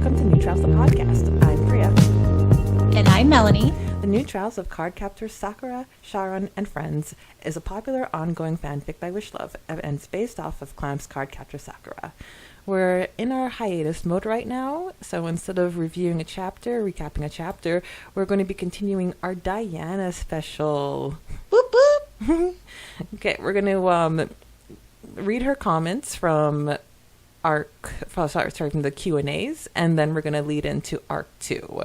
welcome to New Trials, the podcast. I'm Preya. And I'm Melanie. The New Trials of Cardcaptor Sakura, Sharon, and Friends is a popular ongoing fanfic by Wishlove, and it's based off of Clamp's Cardcaptor Sakura. We're in our hiatus mode right now, so instead of reviewing a chapter, recapping a chapter, we're going to be continuing our Diana special. Boop boop. Okay, we're going to read her comments from from the Q&As, and then we're going to lead into Arc 2.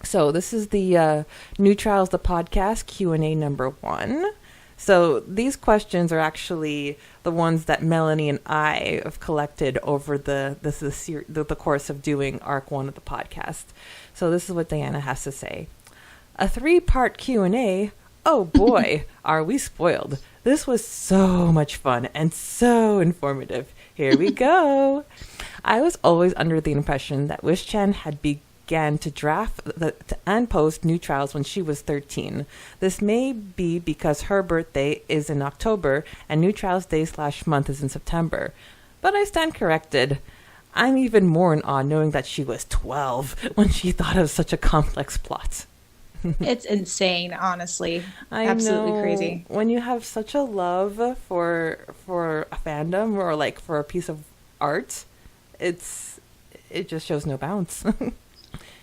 So this is the New Trials, the podcast, Q&A number 1. So these questions are actually the ones that Melanie and I have collected over the course of doing Arc 1 of the podcast. So this is what Diana has to say. A 3-part Q&A? Oh boy, are we spoiled. This was so much fun and so informative. Here we go. I was always under the impression that Wish-chan had began to draft and post New Trials when she was 13. This may be because her birthday is in October and New Trials day/month is in September. But I stand corrected. I'm even more in awe knowing that she was 12 when she thought of such a complex plot. It's insane, honestly. Absolutely crazy. When you have such a love for a fandom or like for a piece of art, it just shows no bounds.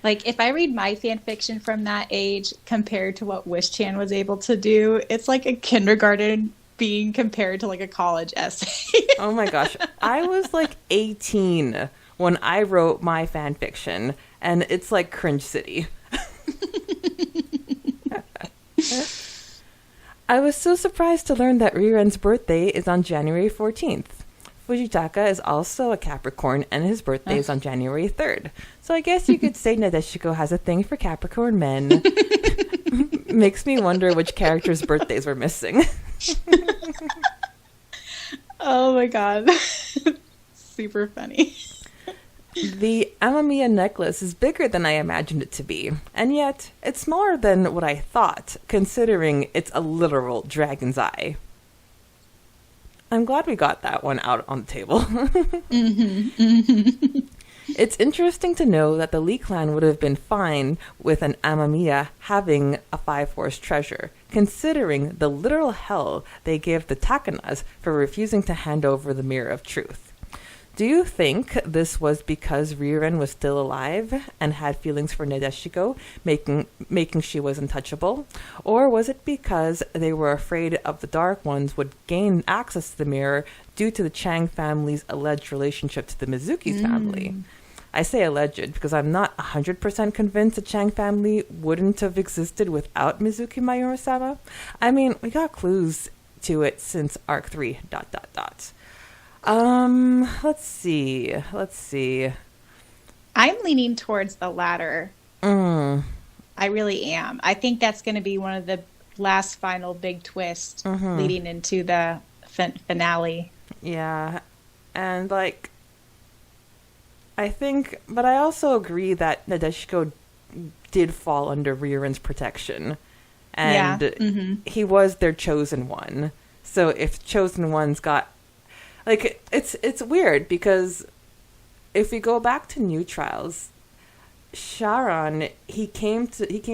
Like, if I read my fan fiction from that age compared to what Wish-chan was able to do, it's like a kindergarten being compared to like a college essay. Oh my gosh. I was like 18 when I wrote my fan fiction, and it's like cringe city. I was so surprised to learn that Riren's birthday is on January 14th. Fujitaka is also a Capricorn, and his birthday is on January 3rd. So I guess you could say Nadeshiko has a thing for Capricorn men. Makes me wonder which characters' birthdays we're missing. Oh my god. Super funny. The Amamiya necklace is bigger than I imagined it to be, and yet it's smaller than what I thought, considering it's a literal dragon's eye. I'm glad we got that one out on the table. It's interesting to know that the Lee clan would have been fine with an Amamiya having a 5-force treasure, considering the literal hell they gave the Takanas for refusing to hand over the Mirror of Truth. Do you think this was because Riren was still alive and had feelings for Nadeshiko, making she was untouchable? Or was it because they were afraid of the Dark Ones would gain access to the mirror due to the Chang family's alleged relationship to the Mizuki's family? I say alleged because I'm not 100% convinced the Chang family wouldn't have existed without Mizuki Mayura-sama. I mean, we got clues to it since Arc 3, ... Let's see. I'm leaning towards the latter. I really am. I think that's going to be one of the last final big twists leading into the finale. Yeah. And like, but I also agree that Nadeshiko did fall under Riren's protection. And he was their chosen one. So if chosen ones got, like, it's weird because if we go back to New Trials, Sharon, he came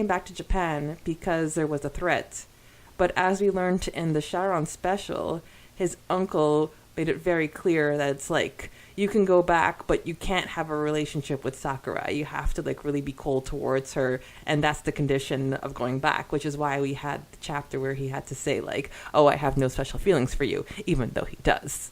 back to Japan because there was a threat. But as we learned in the Sharon special, his uncle made it very clear that it's like, you can go back, but you can't have a relationship with Sakura. You have to like really be cold towards her, and that's the condition of going back, which is why we had the chapter where he had to say like, oh, I have no special feelings for you, even though he does.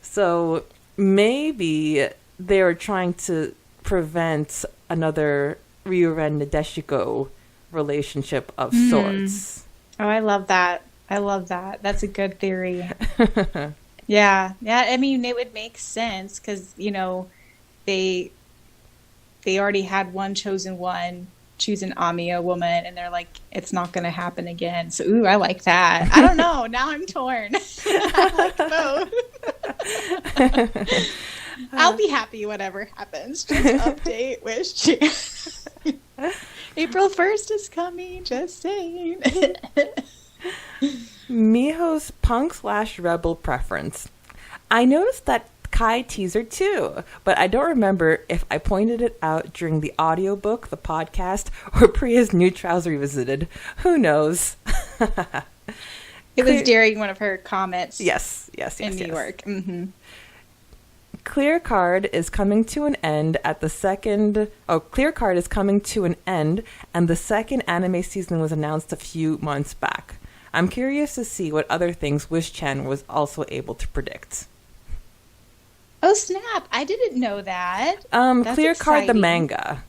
So maybe they were trying to prevent another Riren Nadeshiko relationship of sorts. Oh, I love that. That's a good theory. Yeah. I mean, it would make sense because, you know, they already had one chosen one choose an Amiya woman, and they're like, it's not going to happen again. So, ooh, I like that. I don't know. Now I'm torn. I like both. I'll be happy whatever happens. Just update Wish-chan. April 1st is coming. Just saying. Miho's punk/rebel preference. I noticed that Kai teaser too, but I don't remember if I pointed it out during the audiobook, the podcast, or Priya's new trouser revisited. Who knows? It was during one of her comments. Yes, in New York. Mm-hmm. Clear Card is coming to an end at the second. Oh, Clear Card is coming to an end, and the second anime season was announced a few months back. I'm curious to see what other things Wish-chan was also able to predict. Oh snap! I didn't know that. That's Clear Card, exciting. the manga.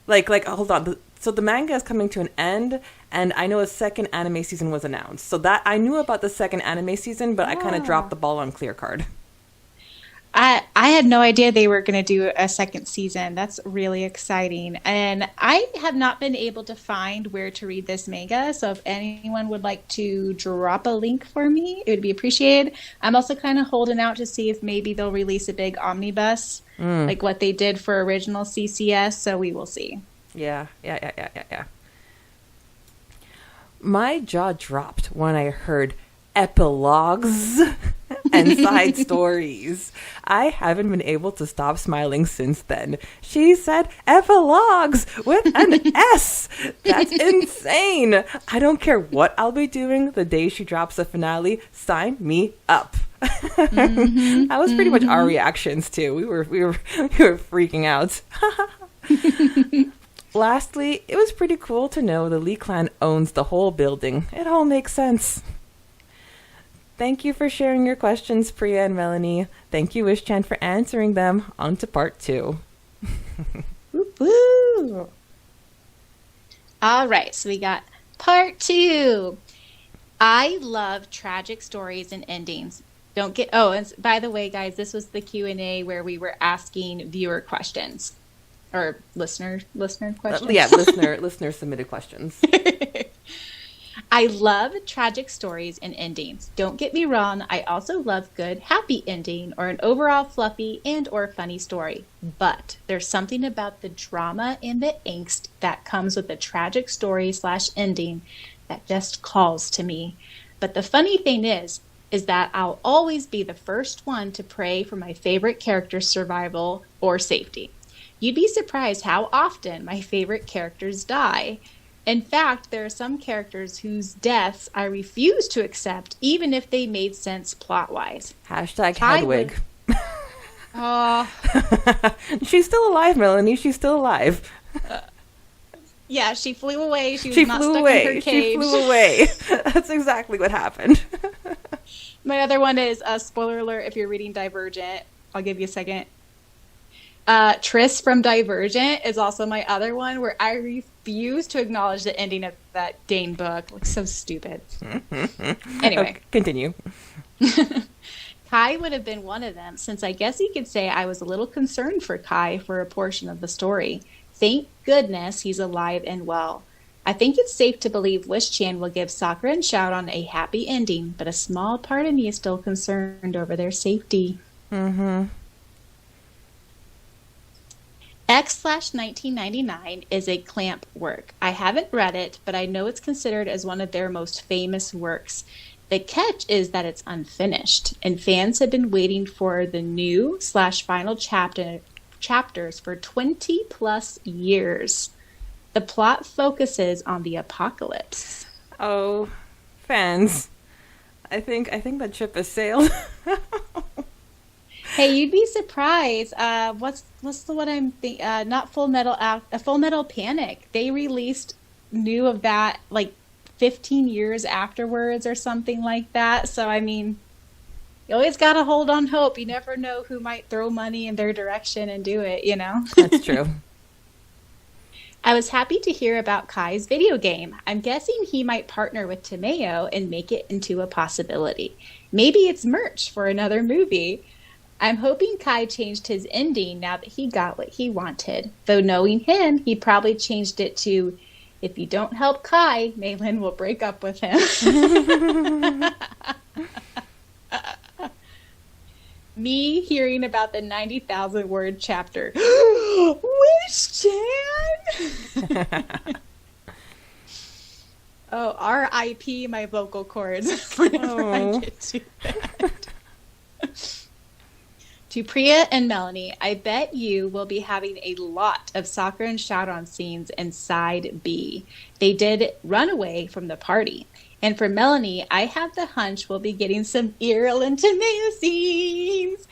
Like, hold on. So the manga is coming to an end, and I know a second anime season was announced. So that I knew about the second anime season, but I kind of dropped the ball on Clear Card. I had no idea they were going to do a second season. That's really exciting. And I have not been able to find where to read this manga. So if anyone would like to drop a link for me, it would be appreciated. I'm also kind of holding out to see if maybe they'll release a big omnibus, like what they did for original CCS. So we will see. Yeah. My jaw dropped when I heard epilogues and side stories. I haven't been able to stop smiling since then. She said epilogues with an S. That's insane. I don't care what I'll be doing the day she drops the finale. Sign me up. That was pretty much our reactions too. We were freaking out. Lastly, it was pretty cool to know the Lee clan owns the whole building. It all makes sense. Thank you for sharing your questions, Preya and Melanie. Thank you, Wish-chan, for answering them. On to part 2. Woo! All right, so we got part 2. I love tragic stories and endings. Don't get... Oh, and by the way, guys, this was the Q&A where we were asking viewer questions. Or listener questions. Yeah, listener submitted questions. I love tragic stories and endings. Don't get me wrong, I also love good, happy ending or an overall fluffy and or funny story. But there's something about the drama and the angst that comes with a tragic story / ending that just calls to me. But the funny thing is that I'll always be the first one to pray for my favorite character's survival or safety. You'd be surprised how often my favorite characters die. In fact, there are some characters whose deaths I refuse to accept, even if they made sense plot-wise. Hashtag Hedwig. Oh. She's still alive, Melanie. She's still alive. Yeah, she flew away. She was not stuck in her cage. She flew away. That's exactly what happened. My other one is, spoiler alert, if you're reading Divergent, I'll give you a second. Triss from Divergent is also my other one where I refuse to acknowledge the ending of that Dane book. Looks so stupid. Anyway. Okay, continue. Kai would have been one of them, since I guess you could say I was a little concerned for Kai for a portion of the story. Thank goodness he's alive and well. I think it's safe to believe Wish-chan will give Sakura and Shout-on a happy ending, but a small part of me is still concerned over their safety. X/1999 is a Clamp work. I haven't read it, but I know it's considered as one of their most famous works. The catch is that it's unfinished, and fans have been waiting for the new /final chapters for 20 plus years. The plot focuses on the apocalypse. Oh, fans. I think that ship has sailed. Hey, you'd be surprised. What's the one I'm thinking? Not Full Metal Panic. They released new of that like 15 years afterwards or something like that. So I mean, you always gotta hold on hope. You never know who might throw money in their direction and do it. You know. That's true. I was happy to hear about Kai's video game. I'm guessing he might partner with Tomeo and make it into a possibility. Maybe it's merch for another movie. I'm hoping Kai changed his ending now that he got what he wanted. Though knowing him, he probably changed it to, if you don't help Kai, Maylin will break up with him. Me hearing about the 90,000 word chapter. Wish-chan! Oh, R.I.P. my vocal cords whenever I get to that. To Priya and Melanie, I bet you will be having a lot of soccer and shout-on scenes in Side B. They did run away from the party. And for Melanie, I have the hunch we'll be getting some Errol and Tamea scenes.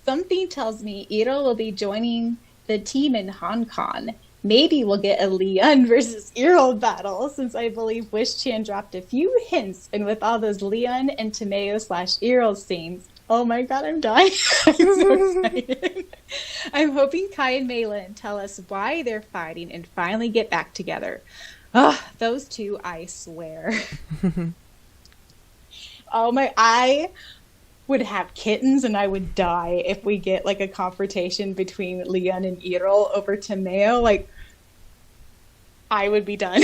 Something tells me Errol will be joining the team in Hong Kong. Maybe we'll get a Leon versus Errol battle, since I believe Wish Chan dropped a few hints, and with all those Leon and Tameo / Errol scenes. Oh my god, I'm dying. I'm so excited. I'm hoping Kai and Malin tell us why they're fighting and finally get back together. Ugh, those two, I swear. I would have kittens and I would die if we get like a confrontation between Leon and Errol over Tameo. Like, I would be done.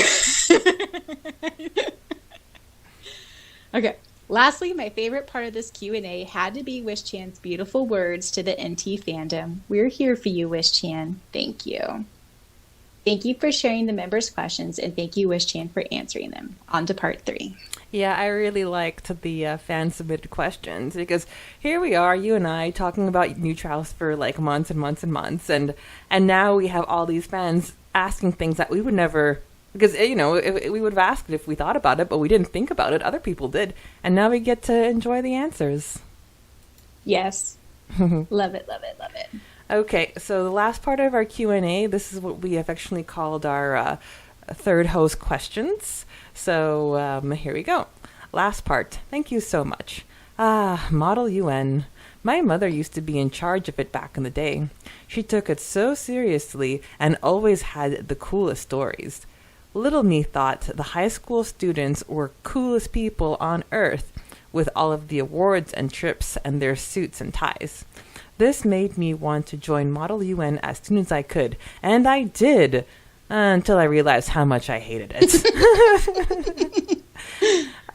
Okay. Lastly, my favorite part of this Q&A had to be Wish Chan's beautiful words to the NT fandom. We're here for you, Wish Chan. Thank you. Thank you for sharing the members' questions, and thank you, Wish Chan, for answering them. On to part 3. Yeah, I really liked the fan-submitted questions, because here we are, you and I, talking about neutrals for like months and months and months, and now we have all these fans asking things that we would never... Because, you know, we would have asked it if we thought about it, but we didn't think about it. Other people did. And now we get to enjoy the answers. Yes. Love it, love it, love it. Okay, so the last part of our Q&A, this is what we affectionately called our third host questions. So here we go. Last part. Thank you so much. Model UN. My mother used to be in charge of it back in the day. She took it so seriously and always had the coolest stories. Little me thought the high school students were coolest people on earth, with all of the awards and trips and their suits and ties. This made me want to join Model UN as soon as I could, and I did, until I realized how much I hated it.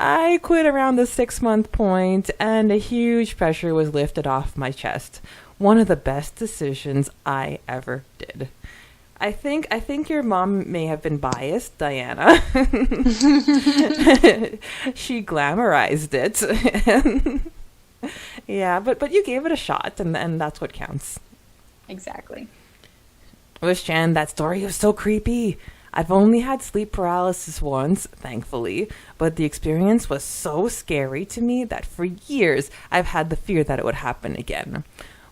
I quit around the 6-month point, and a huge pressure was lifted off my chest. One of the best decisions I ever did. I think your mom may have been biased, Diana. She glamorized it. Yeah, but you gave it a shot, and that's what counts. Exactly. Wish Chan, that story was so creepy. I've only had sleep paralysis once, thankfully, but the experience was so scary to me that for years I've had the fear that it would happen again.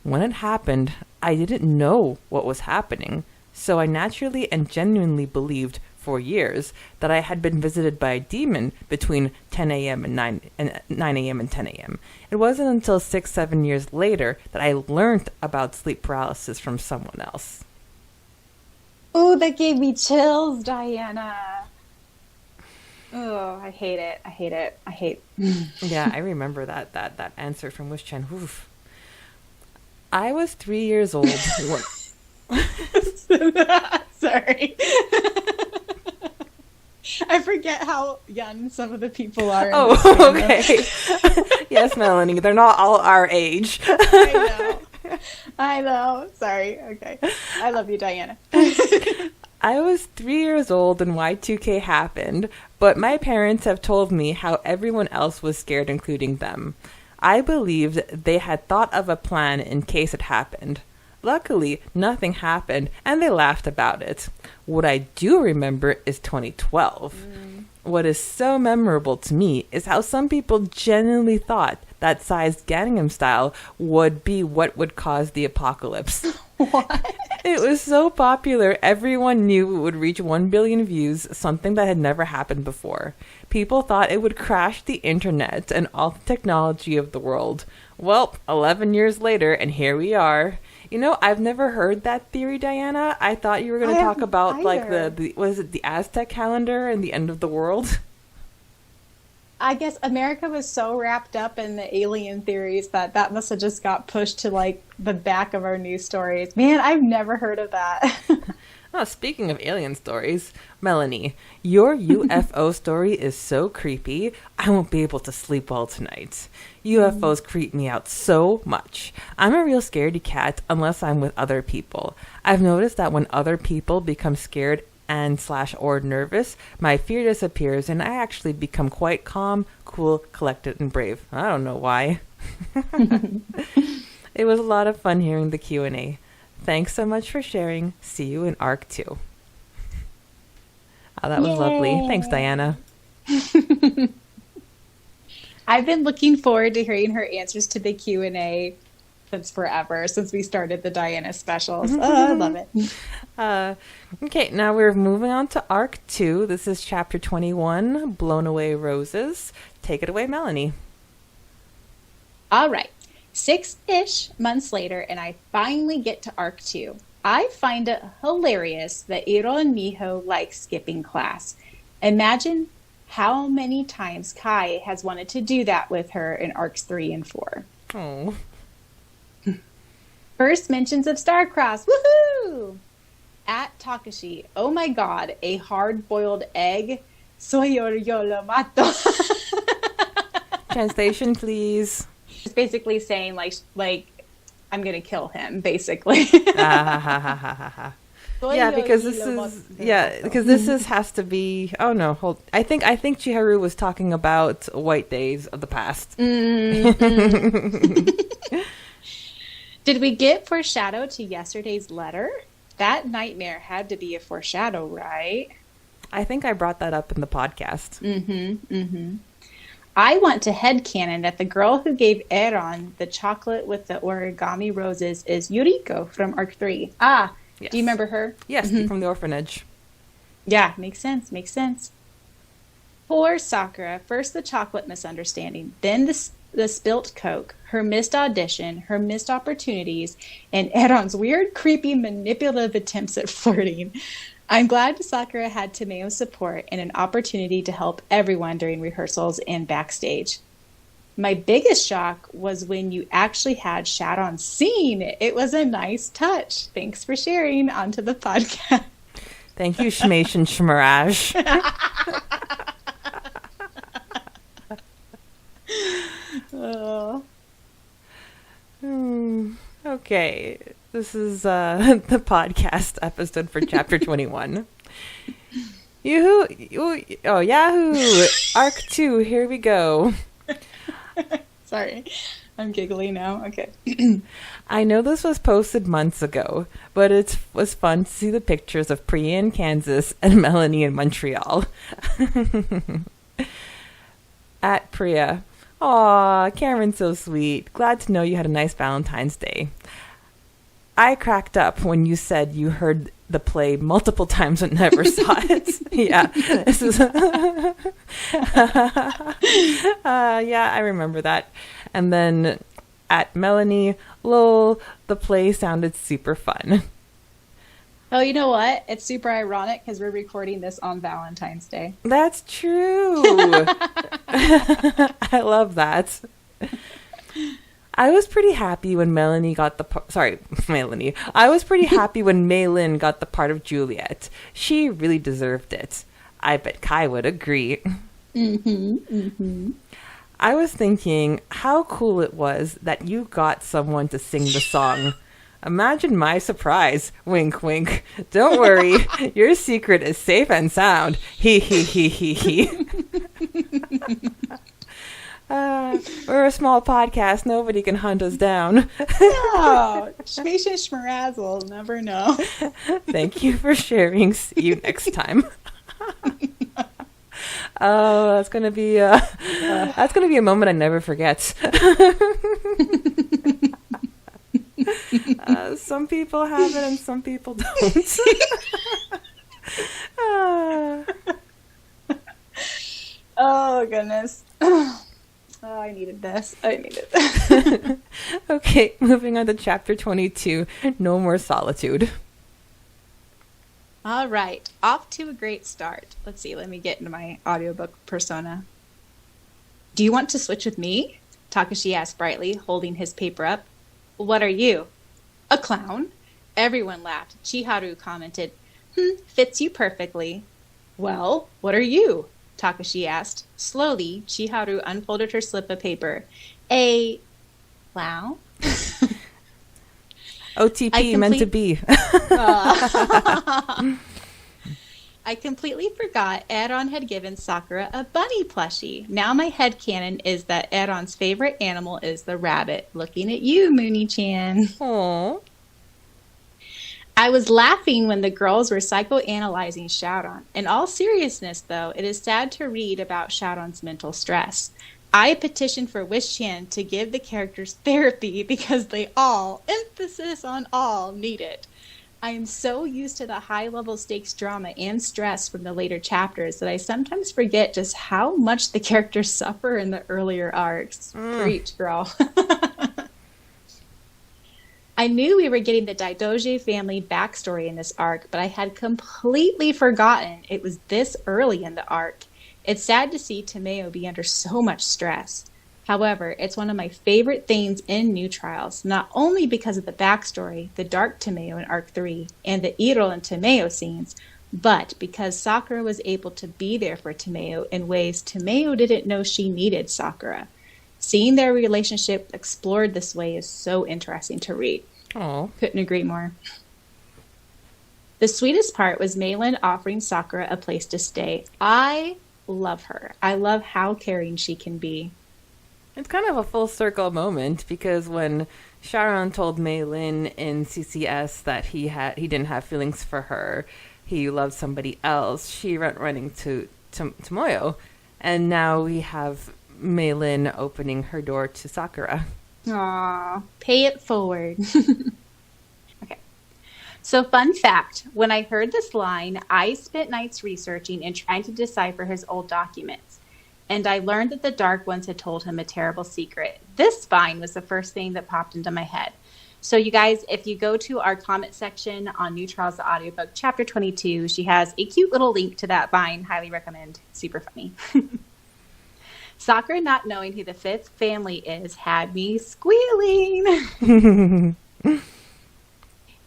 When it happened, I didn't know what was happening. So I naturally and genuinely believed for years that I had been visited by a demon between 10 a.m. and 9 a.m. and 10 a.m. It wasn't until 6-7 years later that I learned about sleep paralysis from someone else. Oh, that gave me chills, Diana. Oh, I hate it. I hate it. I hate. Yeah, I remember that answer from Wish Chan. Oof. I was 3 years old. Sorry. I forget how young some of the people are. Oh, okay. Yes, Melanie, they're not all our age. I know. Sorry. Okay. I love you, Diana. I was 3 years old when Y2K happened, but my parents have told me how everyone else was scared, including them. I believed they had thought of a plan in case it happened. Luckily, nothing happened, and they laughed about it. What I do remember is 2012. What is so memorable to me is how some people genuinely thought that sized Gangnam Style would be what would cause the apocalypse. What? It was so popular, everyone knew it would reach 1 billion views, something that had never happened before. People thought it would crash the internet and all the technology of the world. Well, 11 years later, and here we are. You know, I've never heard that theory, Diana. I thought you were going to talk about, like, was it the Aztec calendar and the end of the world? I guess America was so wrapped up in the alien theories that must have just got pushed to, like, the back of our news stories. Man, I've never heard of that. Oh, speaking of alien stories, Melanie, your UFO story is so creepy, I won't be able to sleep well tonight. UFOs creep me out so much. I'm a real scaredy cat unless I'm with other people. I've noticed that when other people become scared and/or nervous, my fear disappears and I actually become quite calm, cool, collected, and brave. I don't know why. It was a lot of fun hearing the Q&A. Thanks so much for sharing. See you in Arc 2. Oh, that was lovely. Thanks, Diana. I've been looking forward to hearing her answers to the Q&A since forever, since we started the Diana specials. Oh, I love it. Okay, now we're moving on to Arc 2. This is Chapter 21, Blown Away Roses. Take it away, Melanie. All right. 6-ish months later, and I finally get to Arc 2. I find it hilarious that Iro and Miho like skipping class. Imagine how many times Kai has wanted to do that with her in Arcs 3 and 4. Oh. First mentions of Starcross. Woohoo! At Takashi, oh my god, a hard-boiled egg. Soy yo lo mato. Translation, please. It's basically saying like I'm gonna kill him, basically. Yeah, because this is has to be. Oh no, hold. I think Chiharu was talking about white days of the past. Mm-hmm. Did we get foreshadow to yesterday's letter? That nightmare had to be a foreshadow, right? I think I brought that up in the podcast. I want to headcanon that the girl who gave Eron the chocolate with the origami roses is Yuriko from Arc 3. Ah, yes. Do you remember her? Yes, from the orphanage. Yeah, makes sense. Poor Sakura. First the chocolate misunderstanding, then the spilt Coke, her missed audition, her missed opportunities, and Eron's weird, creepy, manipulative attempts at flirting. I'm glad Sakura had Tomeo's support and an opportunity to help everyone during rehearsals and backstage. My biggest shock was when you actually had Shad on scene. It was a nice touch. Thanks for sharing. Onto the podcast. Thank you, Shmation Shmaraj. Okay, this is the podcast episode for Chapter 21. Yahoo! Arc 2, here we go. Sorry, I'm giggling now. Okay. I know this was posted months ago, but it was fun to see the pictures of Preya in Kansas and Melanie in Montreal. At Preya. Aw, Cameron's so sweet. Glad to know you had a nice Valentine's Day. I cracked up when you said you heard the play multiple times but never saw it. Yeah. This is yeah, I remember that. And then at Melanie, lol, the play sounded super fun. Oh, you know what? It's super ironic because we're recording this on Valentine's Day. That's true. I love that. I was pretty happy when Melanie got the part. Sorry, Melanie. I was pretty happy when Maylin got the part of Juliet. She really deserved it. I bet Kai would agree. I was thinking how cool it was that you got someone to sing the song. Imagine my surprise. Wink, wink. Don't worry. Your secret is safe and sound. He. We're a small podcast. Nobody can hunt us down. No. Shmation Shmarazzle. Never know. Thank you for sharing. See you next time. Oh, that's gonna be a moment I never forget. Some people have it and some people don't. Oh, goodness. Oh, I needed this. Okay, moving on to Chapter 22, No More Solitude. All right, off to a great start. Let's see, let me get into my audiobook persona. Do you want to switch with me? Takashi asked brightly, holding his paper up. What are you? A clown? Everyone laughed. Chiharu commented, fits you perfectly. Well, what are you? Takashi asked. Slowly, Chiharu unfolded her slip of paper. A clown? OTP meant to be. I completely forgot Aaron had given Sakura a bunny plushie. Now my headcanon is that Aaron's favorite animal is the rabbit. Looking at you, Mooney-chan. Aww. I was laughing when the girls were psychoanalyzing Shaoran. In all seriousness, though, it is sad to read about Shaoran's mental stress. I petitioned for Wish-chan to give the characters therapy because they all, emphasis on all, need it. I am so used to the high-level stakes drama and stress from the later chapters that I sometimes forget just how much the characters suffer in the earlier arcs. Preach, girl. I knew we were getting the Daidoji family backstory in this arc, but I had completely forgotten it was this early in the arc. It's sad to see Tomeo be under so much stress. However, it's one of my favorite things in New Trials, not only because of the backstory, the dark Tomeo in Arc 3, and the Iro and Tomeo scenes, but because Sakura was able to be there for Tomeo in ways Tomeo didn't know she needed Sakura. Seeing their relationship explored this way is so interesting to read. Oh, Couldn't agree more. The sweetest part was Malin offering Sakura a place to stay. I love her. I love how caring she can be. it's kind of a full circle moment because when Sharon told Mei-Lin in CCS that he didn't have feelings for her, he loved somebody else, she went running to Tomoyo, and now we have Mei-Lin opening her door to Sakura. Aww, pay it forward. Okay. So fun fact, when I heard this line, I spent nights researching and trying to decipher his old documents. And I learned that the Dark Ones had told him a terrible secret. This vine was the first thing that popped into my head. So you guys, if you go to our comment section on New Trials, the audiobook, chapter 22, she has a cute little link to that vine. Highly recommend. Super funny. Sakura not knowing who the fifth family is had me squealing.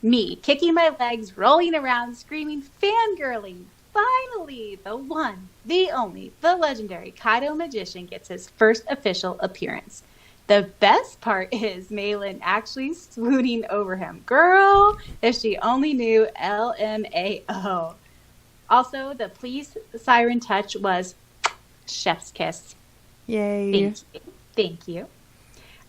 Me kicking my legs, rolling around, screaming, fangirling. Finally, the one, the only, the legendary Kaido magician gets his first official appearance. The best part is Mei-Lin actually swooning over him. Girl, if she only knew LMAO. Also, the police siren touch was chef's kiss. Yay. Thank you.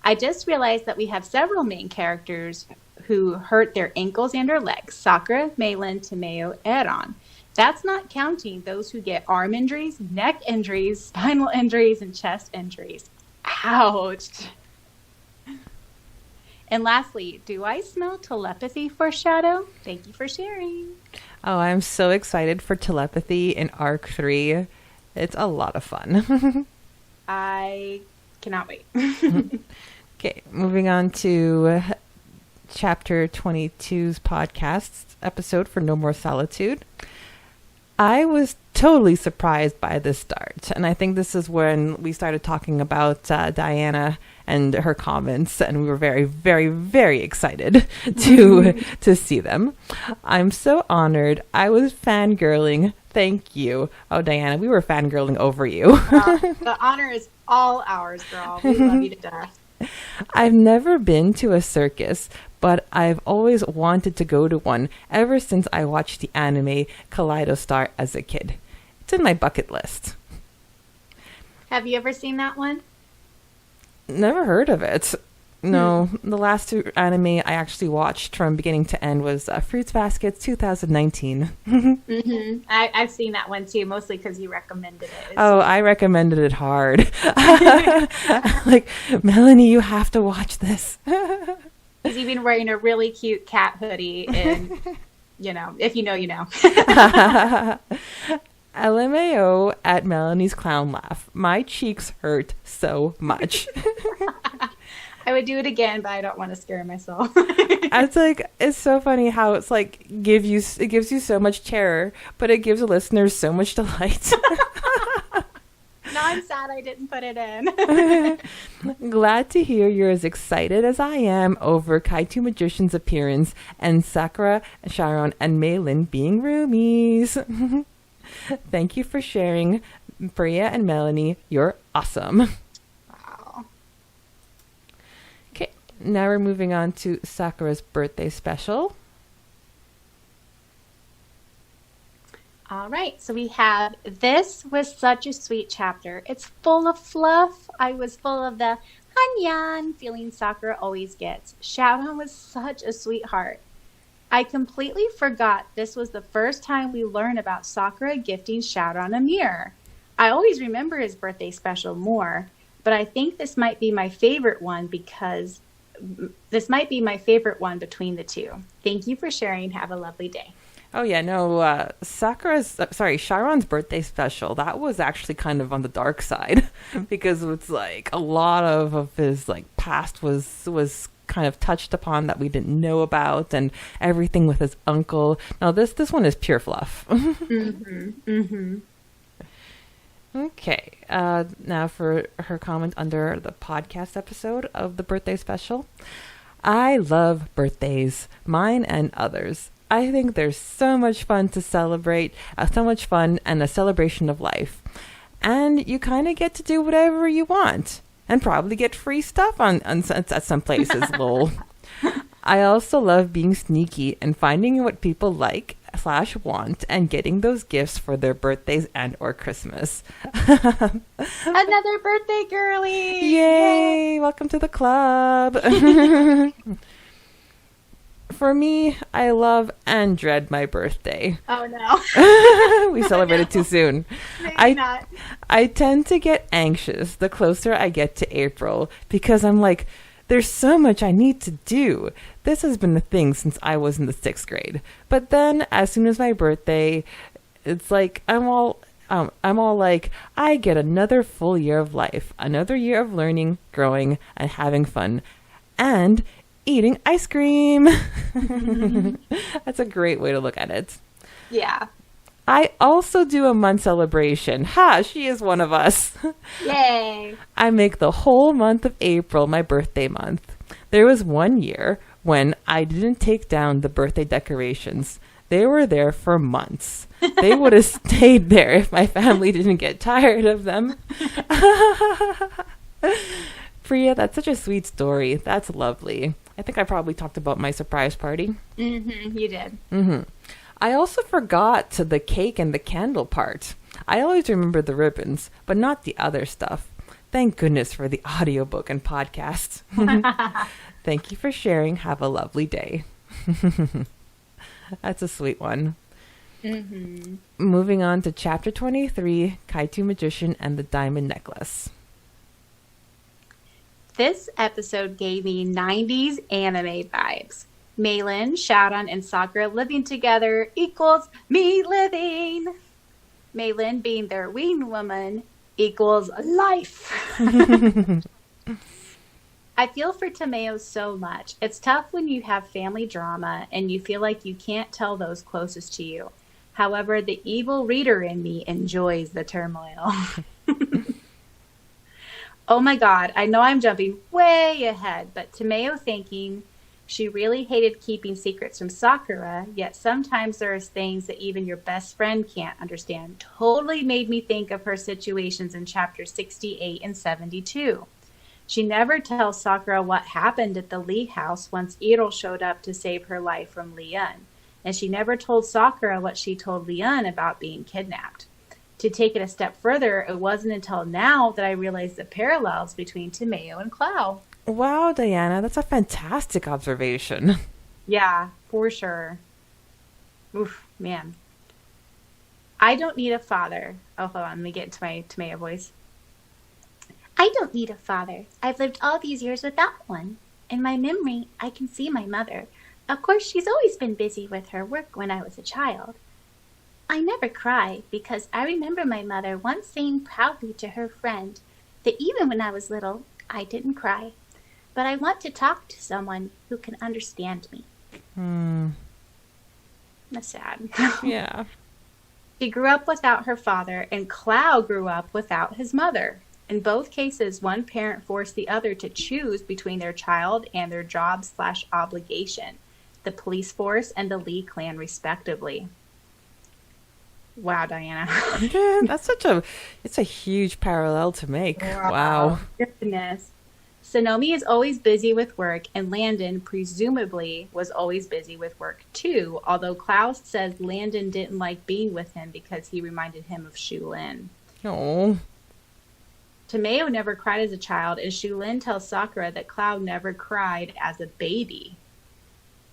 I just realized that we have several main characters who hurt their ankles and or legs. Sakura, Mei-Lin, Tomeo, Aaron. That's not counting those who get arm injuries, neck injuries, spinal injuries, and chest injuries. Ouch. And lastly, do I smell telepathy foreshadow? Thank you for sharing. Oh, I'm so excited for telepathy in Arc 3. It's a lot of fun. I cannot wait. Okay, moving on to Chapter 22's podcast episode for No More Solitude. I was totally surprised by the start, and I think this is when we started talking about Diana and her comments, and we were very, very, very excited to see them. I'm so honored. I was fangirling. Thank you. Oh, Diana, we were fangirling over you. The honor is all ours, girl. We love you to death. I've never been to a circus, but I've always wanted to go to one ever since I watched the anime Kaleido Star as a kid. It's in my bucket list. Have you ever seen that one? Never heard of it. No, the last two anime I actually watched from beginning to end was Fruits Baskets 2019. I've seen that one too, mostly because you recommended it. I recommended it hard. Like, Melanie, you have to watch this. He's even wearing a really cute cat hoodie, and if you know, you know. LMAO at Melanie's clown laugh. My cheeks hurt so much. I would do it again, but I don't want to scare myself. It's so funny how it's like it gives you so much terror, but it gives the listeners so much delight. Now I'm sad I didn't put it in. Glad to hear you're as excited as I am over Kaito Magician's appearance and Sakura, Sharon, and Mei-Lin being roomies. Thank you for sharing. Preya and Melanie, you're awesome. Now we're moving on to Sakura's birthday special. All right, so we have, this was such a sweet chapter. It's full of fluff. I was full of the Hanyan feeling Sakura always gets. Shaoran was such a sweetheart. I completely forgot this was the first time we learned about Sakura gifting Shaoran a mirror. I always remember his birthday special more, but I think this might be my favorite one between the two. Thank you for sharing. Have a lovely day. Oh yeah, no, Chiron's birthday special, that was actually kind of on the dark side because it's like a lot of his like past was kind of touched upon that we didn't know about, and everything with his uncle. Now this one is pure fluff. Okay, now for her comment under the podcast episode of the birthday special. I love birthdays, mine and others. I think there's so much fun to celebrate, so much fun and a celebration of life. And you kind of get to do whatever you want and probably get free stuff at some places, lol. I also love being sneaky and finding what people like / want and getting those gifts for their birthdays and or Christmas. Another birthday girly! Yay! Welcome to the club. For me, I love and dread my birthday. Oh no. We celebrated too soon. Maybe not. I tend to get anxious the closer I get to April because I'm like, there's so much I need to do. This has been a thing since I was in the 6th grade. But then as soon as my birthday, it's like I'm all like, I get another full year of life, another year of learning, growing, and having fun. And eating ice cream. That's a great way to look at it. Yeah. I also do a month celebration. Ha, she is one of us. Yay. I make the whole month of April my birthday month. There was one year when I didn't take down the birthday decorations. They were there for months. They would have stayed there if my family didn't get tired of them. Preya, that's such a sweet story. That's lovely. I think I probably talked about my surprise party. You did. I also forgot the cake and the candle part. I always remember the ribbons, but not the other stuff. Thank goodness for the audiobook and podcast. Thank you for sharing. Have a lovely day. That's a sweet one. Moving on to chapter 23, Kaito Magician and the Diamond Necklace. This episode gave me 90s anime vibes. Meilin, Shaoran, and Sakura living together equals me living. Meilin being their winged woman equals life. I feel for Tomeo so much. It's tough when you have family drama and you feel like you can't tell those closest to you. However, the evil reader in me enjoys the turmoil. Oh my God, I know I'm jumping way ahead, but Tomeo thinking she really hated keeping secrets from Sakura, yet sometimes there's things that even your best friend can't understand, totally made me think of her situations in chapters 68 and 72. She never tells Sakura what happened at the Lee house once Iro showed up to save her life from Leon, and she never told Sakura what she told Leon about being kidnapped. To take it a step further, it wasn't until now that I realized the parallels between Tomeo and Clow. Wow, Diana, that's a fantastic observation. Yeah, for sure. Oof, man. I don't need a father. Oh, hold on, let me get into my Tomeo voice. I don't need a father. I've lived all these years without one. In my memory, I can see my mother. Of course, she's always been busy with her work when I was a child. I never cry because I remember my mother once saying proudly to her friend that even when I was little, I didn't cry. But I want to talk to someone who can understand me. That's sad. Yeah. She grew up without her father, and Clow grew up without his mother. In both cases, one parent forced the other to choose between their child and their job/obligation, the police force and the Lee clan, respectively. Wow, Diana. It's a huge parallel to make. Wow. Goodness. Sonomi is always busy with work, and Landon presumably was always busy with work too, although Klaus says Landon didn't like being with him because he reminded him of Shulin. Oh. Tomeo never cried as a child, and Shulin tells Sakura that Cloud never cried as a baby.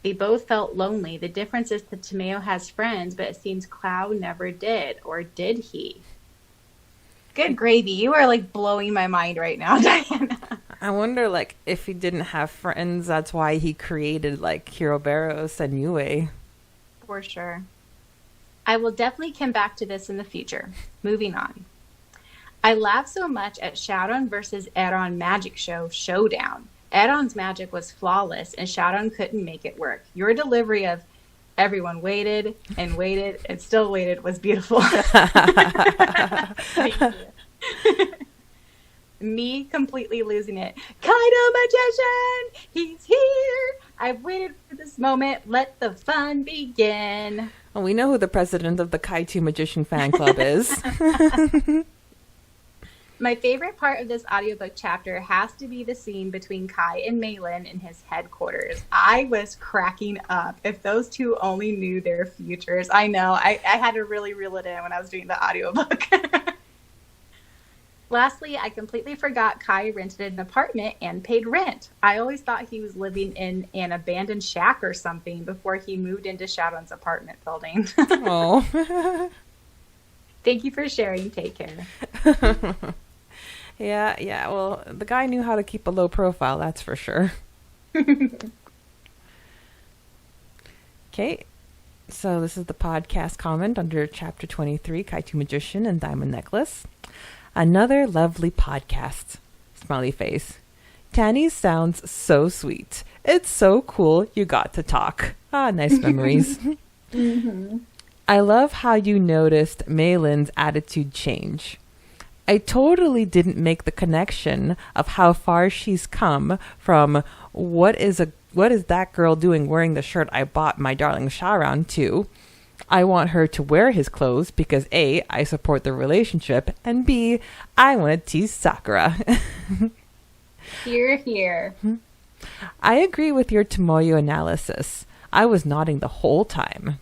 They both felt lonely. The difference is that Tomeo has friends, but it seems Cloud never did. Or did he? Good gravy. You are like blowing my mind right now, Diana. I wonder, like, if he didn't have friends, that's why he created, like, Hiroberos and Yue. For sure. I will definitely come back to this in the future. Moving on. I laughed so much at Sharon versus Eron magic show showdown. Eron's magic was flawless, and Sharon couldn't make it work. Your delivery of everyone waited and still waited was beautiful. Thank you. Me completely losing it. Kaido magician! He's here! I've waited for this moment. Let the fun begin. Well, we know who the president of the Kaiju Magician fan club is. My favorite part of this audiobook chapter has to be the scene between Kai and Malin in his headquarters. I was cracking up. If those two only knew their futures. I know. I had to really reel it in when I was doing the audiobook. Lastly, I completely forgot Kai rented an apartment and paid rent. I always thought he was living in an abandoned shack or something before he moved into Sharon's apartment building. Oh. Thank you for sharing. Take care. Yeah. Well, the guy knew how to keep a low profile, that's for sure. Okay. So this is the podcast comment under Chapter 23, Kaiju Magician and Diamond Necklace. Another lovely podcast. Smiley face. Tanny sounds so sweet. It's so cool you got to talk. Ah, nice memories. Mm-hmm. I love how you noticed Malin's attitude change. I totally didn't make the connection of how far she's come from what is that girl doing wearing the shirt I bought my darling Sharon to I want her to wear his clothes because A, I support the relationship, and B, I want to tease Sakura. Hear, hear. I agree with your Tomoyo analysis. I was nodding the whole time.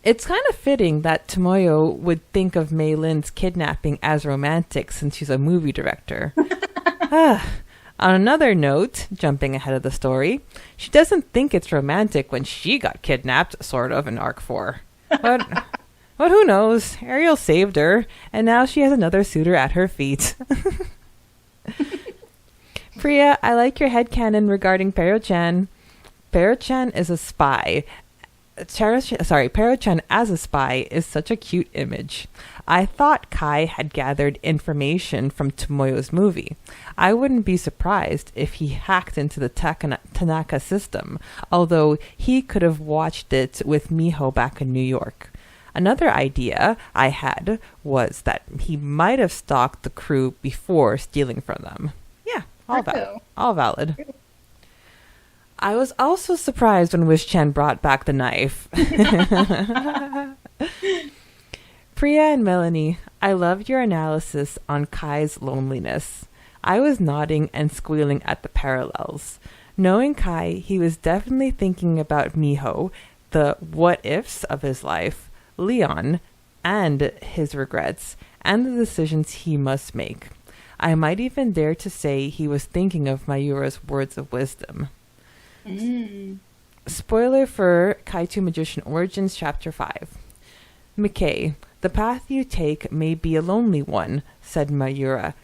It's kind of fitting that Tomoyo would think of Mei Lin's kidnapping as romantic since she's a movie director. On another note, jumping ahead of the story, she doesn't think it's romantic when she got kidnapped, sort of, in Arc 4. But who knows? Ariel saved her, and now she has another suitor at her feet. Priya, I like your headcanon regarding Pero-chan. Pero-chan is a spy. Pero-chan as a spy is such a cute image. I thought Kai had gathered information from Tomoyo's movie. I wouldn't be surprised if he hacked into the Tanaka system, although he could have watched it with Miho back in New York. Another idea I had was that he might have stalked the crew before stealing from them. Yeah, all valid. I was also surprised when Wish-chan brought back the knife. Preya and Melanie, I loved your analysis on Kai's loneliness. I was nodding and squealing at the parallels. Knowing Kai, he was definitely thinking about Miho, the what-ifs of his life, Leon, and his regrets, and the decisions he must make. I might even dare to say he was thinking of Mayura's words of wisdom. Spoiler for Kaiju Magician Origins Chapter 5. McKay, the path you take may be a lonely one, said Mayura,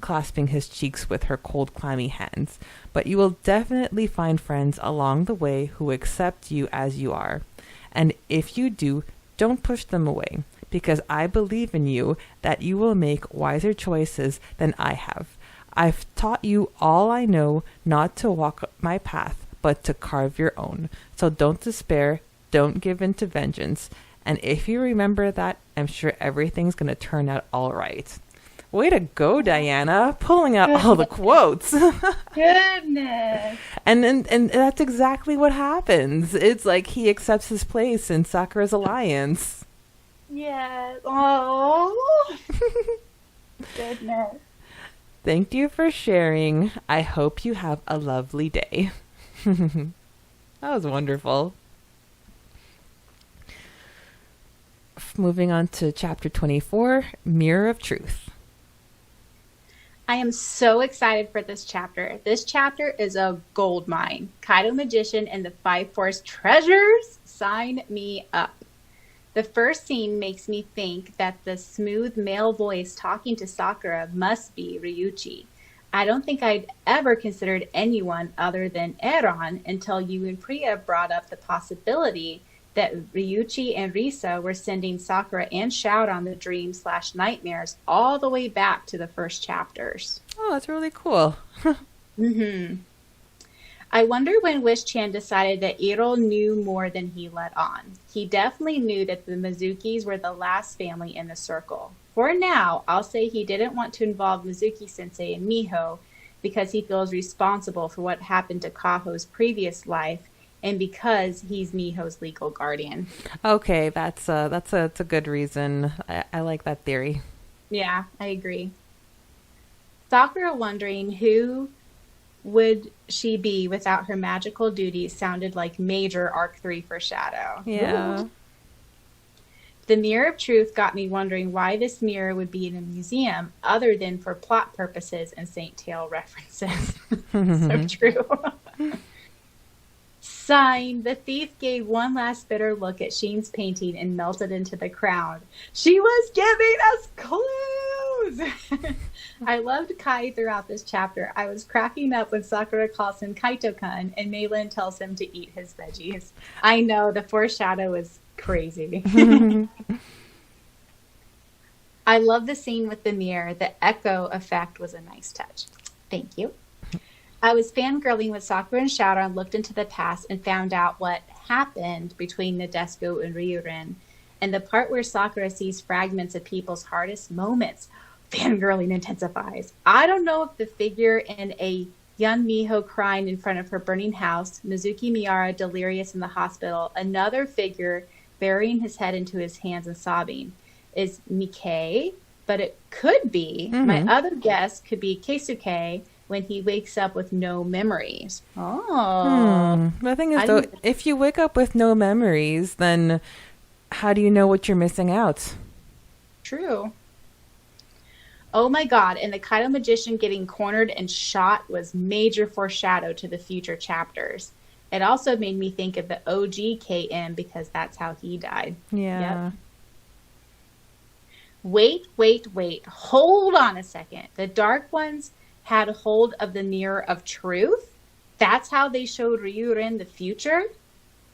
clasping his cheeks with her cold, clammy hands, but you will definitely find friends along the way who accept you as you are. And if you do, don't push them away, because I believe in you that you will make wiser choices than I have. I've taught you all I know, not to walk my path, but to carve your own. So don't despair, don't give in to vengeance, and if you remember that, I'm sure everything's going to turn out all right. Way to go, Diana, pulling out all the quotes. Goodness. And that's exactly what happens. It's like he accepts his place in Sakura's alliance. Yes. Oh. Goodness. Thank you for sharing. I hope you have a lovely day. That was wonderful. Moving on to chapter 24, Mirror of Truth. I am so excited for this chapter. This chapter is a gold mine. Kaido Magician and the Five Forest Treasures, sign me up. The first scene makes me think that the smooth male voice talking to Sakura must be Ryuichi. I don't think I'd ever considered anyone other than Eron until you and Preya brought up the possibility that Ryuichi and Risa were sending Sakura and Shout on the dream/nightmares all the way back to the first chapters. Oh, that's really cool. I wonder when Wish-chan decided that Iro knew more than he let on. He definitely knew that the Mizukis were the last family in the circle. For now, I'll say he didn't want to involve Mizuki-sensei and Miho because he feels responsible for what happened to Kaho's previous life and because he's Miho's legal guardian. Okay, that's a good reason. I like that theory. Yeah, I agree. Sakura wondering who would she be without her magical duties sounded like major Arc 3 foreshadow. Yeah. Ooh. The Mirror of Truth got me wondering why this mirror would be in a museum other than for plot purposes and Saint Tail references. So true. Sign, the thief gave one last bitter look at Sheen's painting and melted into the crowd. She was giving us clues! I loved Kai throughout this chapter. I was cracking up when Sakura calls him Kaito-kun and Meilin tells him to eat his veggies. I know, the foreshadow is crazy. I love the scene with the mirror. The echo effect was a nice touch. Thank you. I was fangirling with Sakura and Shout and looked into the past and found out what happened between Nadesico and Ryurin. And the part where Sakura sees fragments of people's hardest moments, fangirling intensifies. I don't know if the figure in a young Miho crying in front of her burning house, Mizuki Miara delirious in the hospital, another figure burying his head into his hands and sobbing, is Nikkei, but it could be, my other guess could be Keisuke, when he wakes up with no memories. Oh. The thing is, though, if you wake up with no memories, then how do you know what you're missing out? True. Oh my god, and the Kaido Magician getting cornered and shot was major foreshadow to the future chapters. It also made me think of the OG KM because that's how he died. Yeah. Yep. Wait. Hold on a second. The Dark Ones had hold of the Mirror of Truth? That's how they showed Ryurin the future?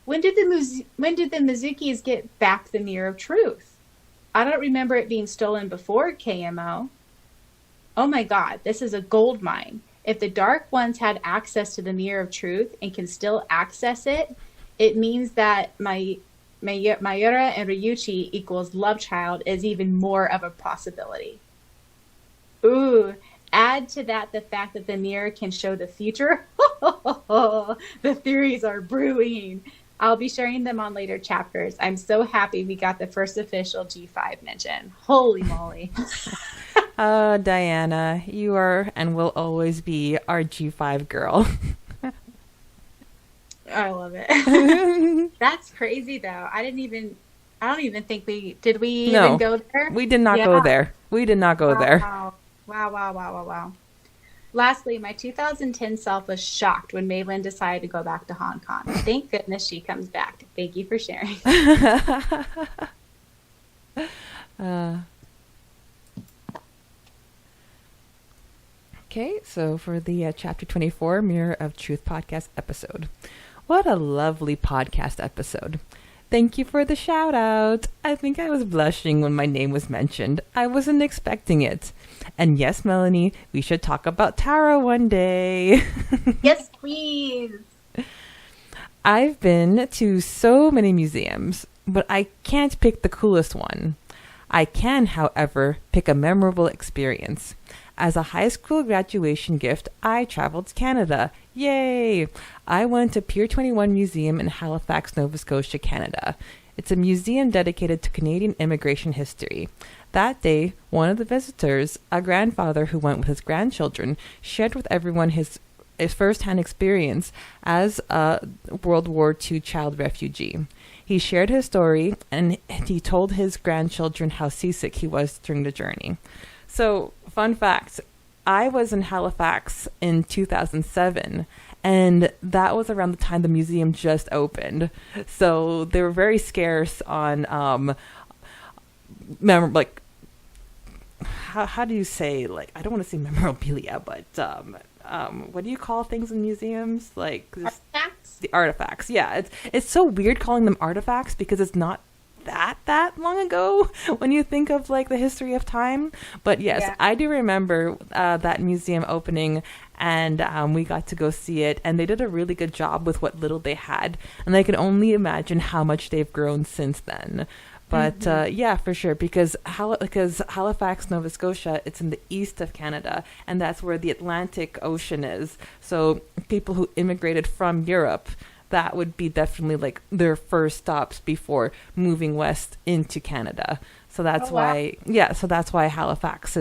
When did the Mizukis get back the Mirror of Truth? I don't remember it being stolen before KMO. Oh my god, this is a gold mine. If the Dark Ones had access to the Mirror of Truth and can still access it, it means that Mayura and Ryuichi equals love child is even more of a possibility. Ooh. Add to that the fact that the mirror can show the future. The theories are brewing. I'll be sharing them on later chapters. I'm so happy we got the first official G5 mention. Holy moly. Diana, you are and will always be our G5 girl. I love it. That's crazy though. I don't even think even go there? We did not go there. We did not go there. Wow. Lastly, my 2010 self was shocked when Meilin decided to go back to Hong Kong. Thank goodness she comes back. Thank you for sharing. Okay, so for the Chapter 24 Mirror of Truth podcast episode. What a lovely podcast episode. Thank you for the shout out. I think I was blushing when my name was mentioned. I wasn't expecting it. And yes, Melanie, we should talk about Tara one day. Yes, please. I've been to so many museums, but I can't pick the coolest one. I can, however, pick a memorable experience. As a high school graduation gift, I traveled to Canada. Yay! I went to Pier 21 Museum in Halifax, Nova Scotia, Canada. It's a museum dedicated to Canadian immigration history. That day, one of the visitors, a grandfather who went with his grandchildren, shared with everyone his first-hand experience as a World War II child refugee. He shared his story, and he told his grandchildren how seasick he was during the journey. So, fun fact, I was in Halifax in 2007, and that was around the time the museum just opened. So they were very scarce on, how do you say, like, I don't want to say memorabilia, but what do you call things in museums? Like Artifacts? The artifacts. Yeah, it's so weird calling them artifacts because it's not that long ago when you think of like the history of time. But yes, yeah. I do remember that museum opening, and we got to go see it, and they did a really good job with what little they had, and I can only imagine how much they've grown since then. But yeah, for sure, because Halifax, Nova Scotia, it's in the east of Canada, and that's where the Atlantic Ocean is. So people who immigrated from Europe, that would be definitely like their first stops before moving west into Canada. So that's why, yeah. So that's why Halifax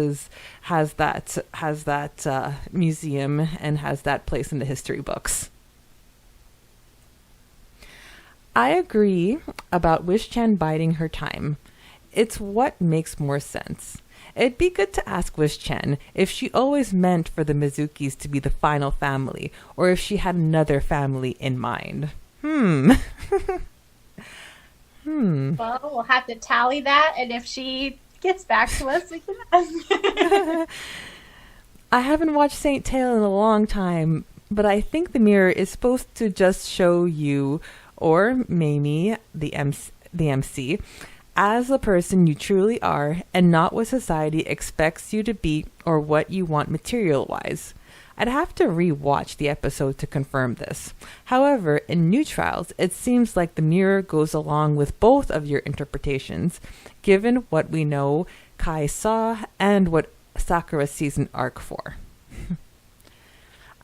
has that museum and has that place in the history books. I agree about Wish-chan biding her time. It's what makes more sense. It'd be good to ask Wish-chan if she always meant for the Mizukis to be the final family, or if she had another family in mind. Well, we'll have to tally that, and if she gets back to us, we can ask. I haven't watched Saint Tail in a long time, but I think the mirror is supposed to just show you, or Mamie, the MC, as the person you truly are, and not what society expects you to be or what you want material-wise. I'd have to re-watch the episode to confirm this. However, in New Trials, it seems like the mirror goes along with both of your interpretations, given what we know Kai saw and what Sakura sees in Arc 4.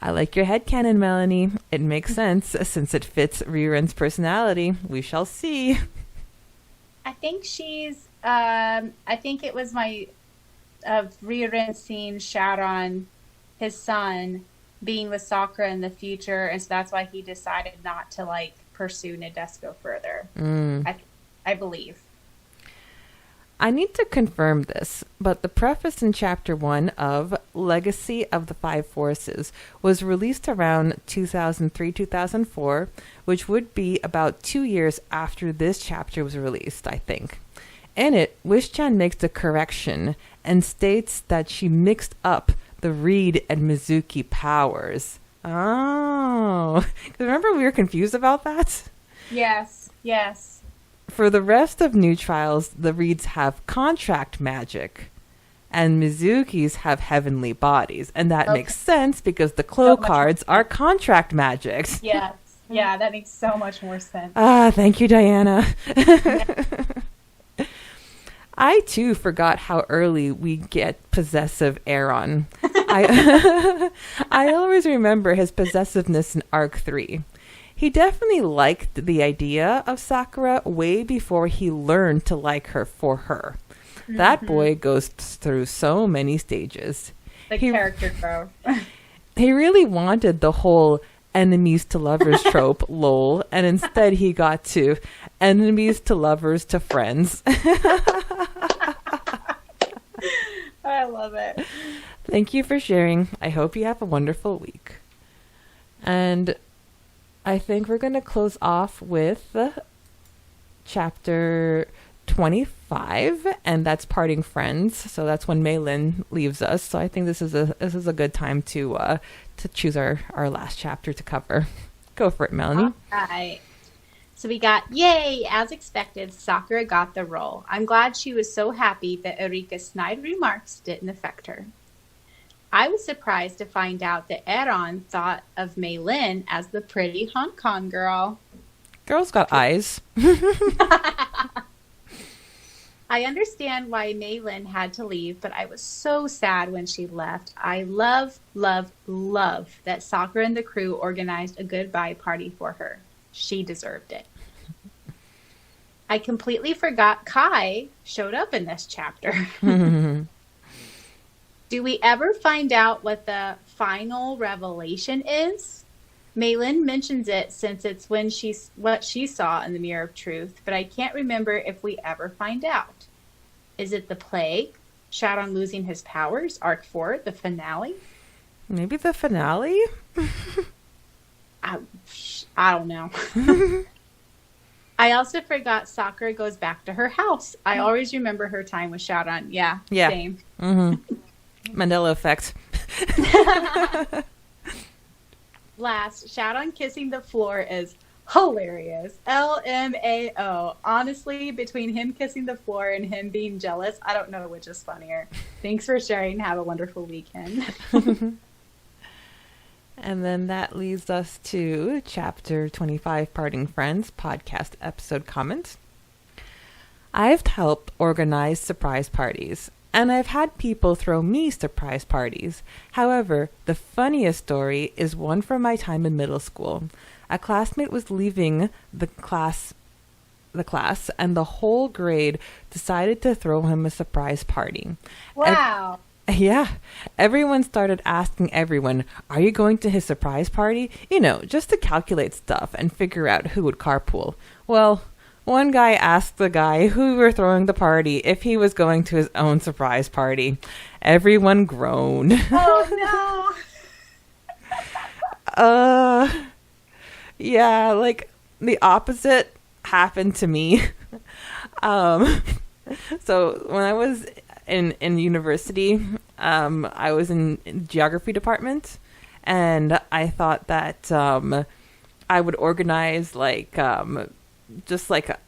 I like your headcanon, Melanie. It makes sense since it fits Riren's personality. We shall see. I think she's, I think it was Riren seeing Sharon, his son, being with Sakura in the future, and so that's why he decided not to, like, pursue Nadesco further. I believe. I need to confirm this, but the preface in Chapter 1 of Legacy of the Five Forces was released around 2003-2004, which would be about 2 years after this chapter was released, I think. In it, Wish-chan makes a correction and states that she mixed up the Reed and Mizuki powers. Oh, remember we were confused about that? Yes. For the rest of New Trials, the Reeds have contract magic, and Mizukis have heavenly bodies. And that makes sense because the Clo cards are contract magic. Yes. Yeah, that makes so much more sense. Thank you, Diana. I, too, forgot how early we get possessive Aaron. I always remember his possessiveness in Arc 3. He definitely liked the idea of Sakura way before he learned to like her for her. That boy goes through so many stages. Character growth. He really wanted the whole enemies to lovers trope, lol, and instead he got to enemies to lovers to friends. I love it. Thank you for sharing. I hope you have a wonderful week. And I think we're going to close off with chapter 25, and that's Parting Friends. So that's when Mei-Lin leaves us. So I think this is a good time to choose our last chapter to cover. Go for it, Melanie. All right. So we got, yay, as expected, Sakura got the role. I'm glad she was so happy that Eureka's snide remarks didn't affect her. I was surprised to find out that Aaron thought of Mei-Lin as the pretty Hong Kong girl. Girl's got eyes. I understand why Mei-Lin had to leave, but I was so sad when she left. I love that Sakura and the crew organized a goodbye party for her. She deserved it. I completely forgot Kai showed up in this chapter. Do we ever find out what the final revelation is? Maylin mentions it since it's what she saw in the Mirror of Truth, but I can't remember if we ever find out. Is it the plague? Shadon losing his powers? Arc 4, the finale? Maybe the finale? I don't know. I also forgot Sakura goes back to her house. I always remember her time with Shadon. Yeah. Same. Mandela effect. Last, Shadon kissing the floor is hilarious. LMAO. Honestly, between him kissing the floor and him being jealous, I don't know which is funnier. Thanks for sharing. Have a wonderful weekend. And then that leads us to Chapter 25, Parting Friends, podcast episode comments. I've helped organize surprise parties, and I've had people throw me surprise parties. However, the funniest story is one from my time in middle school. A classmate was leaving the class, and the whole grade decided to throw him a surprise party. Wow. Yeah. Everyone started asking everyone, are you going to his surprise party? You know, just to calculate stuff and figure out who would carpool. Well, one guy asked the guy who were throwing the party if he was going to his own surprise party. Everyone groaned. Oh, no. Yeah, like the opposite happened to me. So when I was in university, I was in geography department, and I thought that I would organize just like a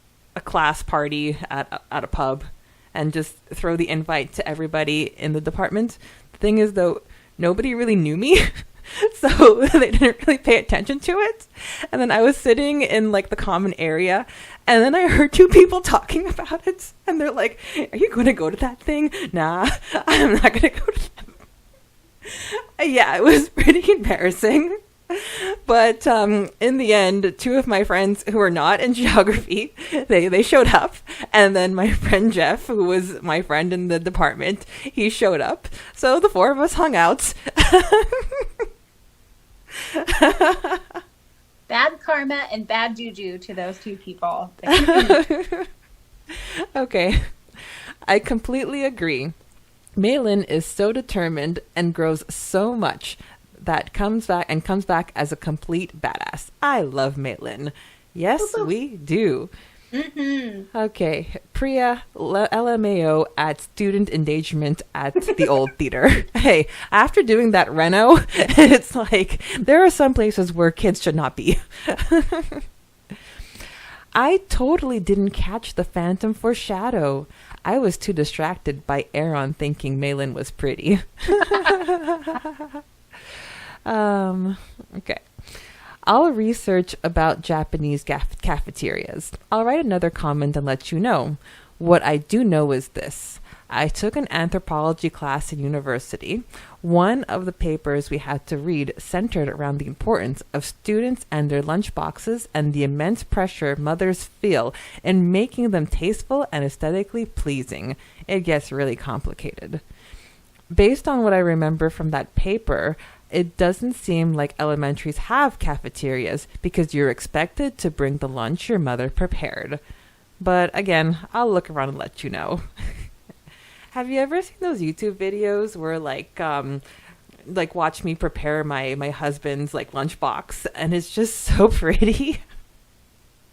class party at a pub, and just throw the invite to everybody in the department. The thing is, though, nobody really knew me. So they didn't really pay attention to it. And then I was sitting in like the common area, and then I heard two people talking about it, and they're like, are you going to go to that thing? Nah, I'm not going to go to that. Yeah, it was pretty embarrassing. But in the end, two of my friends who were not in geography, they showed up. And then my friend Jeff, who was my friend in the department, he showed up. So the four of us hung out. Bad karma and bad juju to those two people. Okay. I completely agree. Maylin is so determined and grows so much that comes back as a complete badass. I love Maylin. Yes, we do. Mm-hmm. Okay, Preya, LMAO at student engagement at the old theater. Hey, after doing that reno, it's like there are some places where kids should not be. I totally didn't catch the phantom foreshadow. I was too distracted by Aaron thinking Maylin was pretty. Okay. I'll research about Japanese cafeterias. I'll write another comment and let you know. What I do know is this. I took an anthropology class in university. One of the papers we had to read centered around the importance of students and their lunch boxes and the immense pressure mothers feel in making them tasteful and aesthetically pleasing. It gets really complicated. Based on what I remember from that paper, it doesn't seem like elementaries have cafeterias because you're expected to bring the lunch your mother prepared. But again, I'll look around and let you know. Have you ever seen those YouTube videos where like watch me prepare my husband's like lunchbox, and it's just so pretty?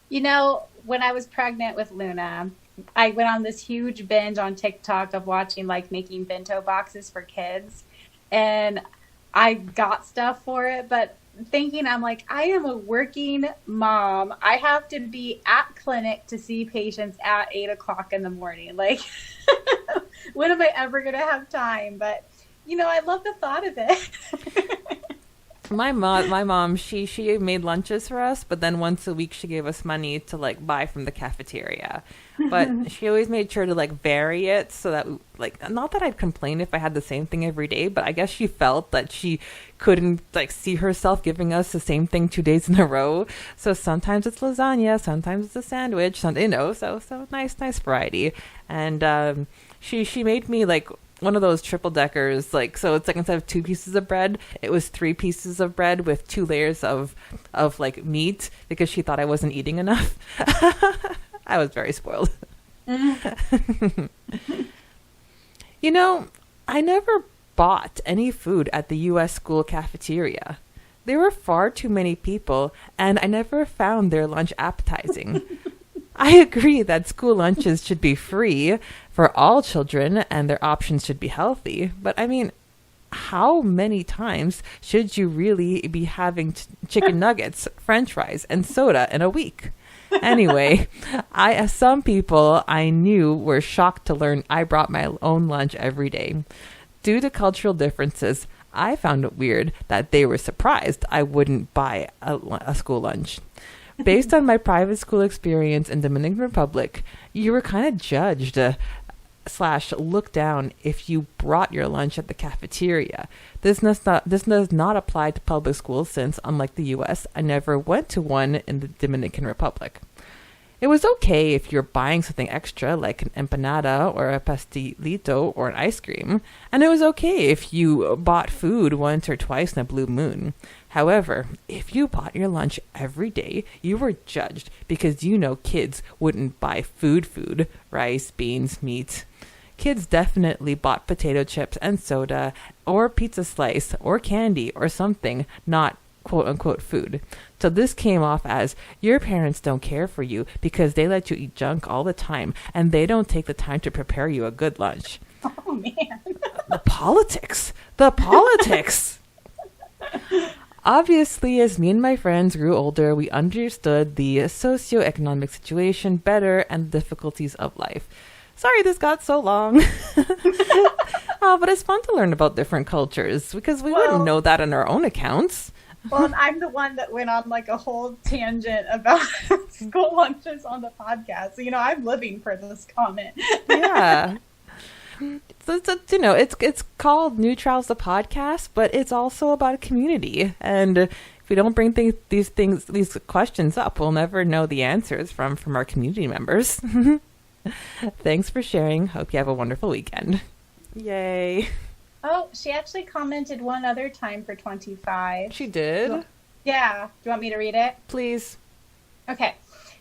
You know, when I was pregnant with Luna, I went on this huge binge on TikTok of watching like making bento boxes for kids, and I got stuff for it, but thinking I'm like, I am a working mom. I have to be at clinic to see patients at 8:00 in the morning. Like, when am I ever going to have time? But, you know, I love the thought of it. My mom, she made lunches for us, but then once a week she gave us money to like buy from the cafeteria. But she always made sure to like vary it so that like, not that I'd complain if I had the same thing every day, but I guess she felt that she couldn't like see herself giving us the same thing 2 days in a row. So sometimes it's lasagna, sometimes it's a sandwich, so nice variety. And she made me like one of those triple deckers, like, so it's like instead of 2 pieces of bread, it was 3 pieces of bread with 2 layers of like meat because she thought I wasn't eating enough. I was very spoiled. You know, I never bought any food at the U.S. school cafeteria. There were far too many people, and I never found their lunch appetizing. I agree that school lunches should be free for all children and their options should be healthy. But I mean, how many times should you really be having chicken nuggets, french fries, and soda in a week? Anyway, some people I knew were shocked to learn I brought my own lunch every day. Due to cultural differences, I found it weird that they were surprised I wouldn't buy a school lunch. Based on my private school experience in Dominican Republic, you were kind of judged / looked down if you brought your lunch at the cafeteria. This does not apply to public schools since, unlike the U.S., I never went to one in the Dominican Republic. It was okay if you're buying something extra like an empanada or a pastelito or an ice cream, and it was okay if you bought food once or twice in a blue moon. However, if you bought your lunch every day, you were judged because kids wouldn't buy food, rice, beans, meat. Kids definitely bought potato chips and soda or pizza slice or candy or something, not quote-unquote food. So this came off as, your parents don't care for you because they let you eat junk all the time and they don't take the time to prepare you a good lunch. Oh, man. The politics! Obviously, as me and my friends grew older, we understood the socioeconomic situation better and the difficulties of life. Sorry this got so long. But it's fun to learn about different cultures because we wouldn't know that on our own accounts. Well, and I'm the one that went on like a whole tangent about school lunches on the podcast. So, I'm living for this comment. Yeah. So it's called New Trials the podcast, but it's also about a community. And if we don't bring these questions up, we'll never know the answers from our community members. Thanks for sharing. Hope you have a wonderful weekend. Yay. Oh, she actually commented one other time for 25. She did? Yeah. Do you want me to read it? Please. Okay.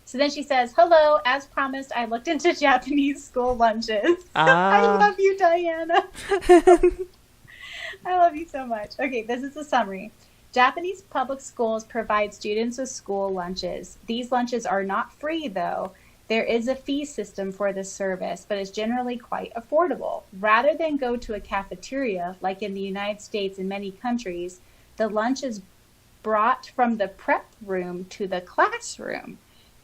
So then she says, hello, as promised, I looked into Japanese school lunches. I love you, Diana. I love you so much. Okay, this is the summary. Japanese public schools provide students with school lunches. These lunches are not free, though. There is a fee system for this service, but it's generally quite affordable. Rather than go to a cafeteria, like in the United States and many countries, the lunch is brought from the prep room to the classroom.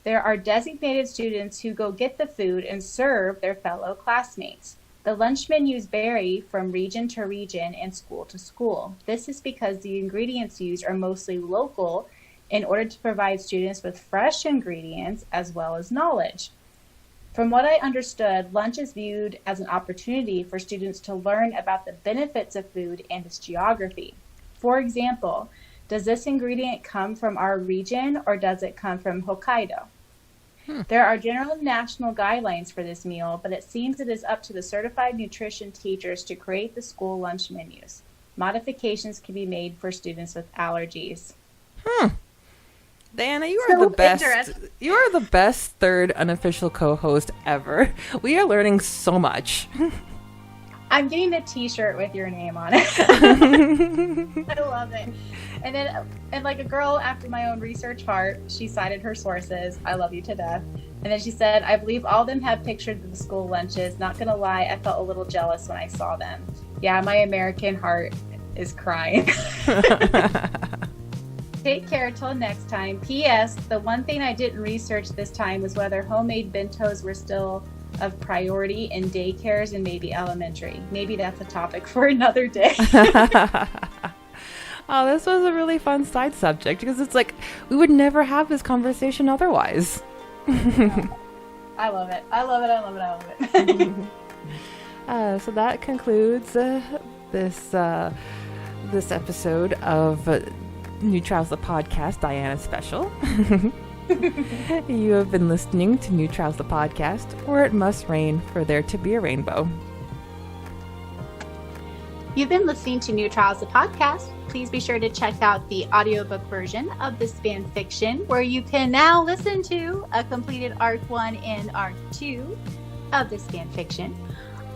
There are designated students who go get the food and serve their fellow classmates. The lunch menus vary from region to region and school to school. This is because the ingredients used are mostly local in order to provide students with fresh ingredients as well as knowledge. From what I understood, lunch is viewed as an opportunity for students to learn about the benefits of food and its geography. For example, does this ingredient come from our region or does it come from Hokkaido? There are general national guidelines for this meal, but it seems it is up to the certified nutrition teachers to create the school lunch menus. Modifications can be made for students with allergies. Diana, you are the best. You are the best third unofficial co-host ever. We are learning so much. I'm getting a t-shirt with your name on it. I love it. And like a girl after my own research heart, she cited her sources. I love you to death. And then she said, I believe all of them have pictures of the school lunches. Not gonna lie, I felt a little jealous when I saw them. Yeah, my American heart is crying. Take care till next time. P.S. The one thing I didn't research this time was whether homemade bentos were still of priority in daycares and maybe elementary. Maybe that's a topic for another day. Oh, this was a really fun side subject because it's like we would never have this conversation otherwise. I love it. I love it. I love it. I love it. So that concludes this episode of New Trials the Podcast, Diana Special. You have been listening to New Trials the Podcast, where it must rain for there to be a rainbow. You've been listening to New Trials the Podcast. Please be sure to check out the audiobook version of this fan fiction, where you can now listen to a completed Arc 1 and Arc 2 of this fan fiction.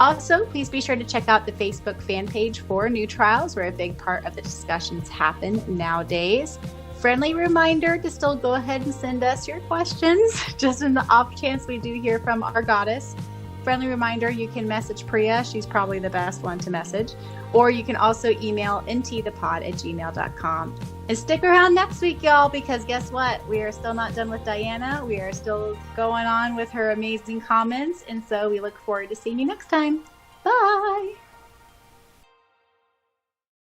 Also, please be sure to check out the Facebook fan page for New Trials, where a big part of the discussions happen nowadays. Friendly reminder to still go ahead and send us your questions, just in the off chance we do hear from our goddess. Friendly reminder, you can message Preya. She's probably the best one to message. Or you can also email ntthepod@gmail.com. And stick around next week, y'all, because guess what? We are still not done with Diana. We are still going on with her amazing comments. And so we look forward to seeing you next time. Bye!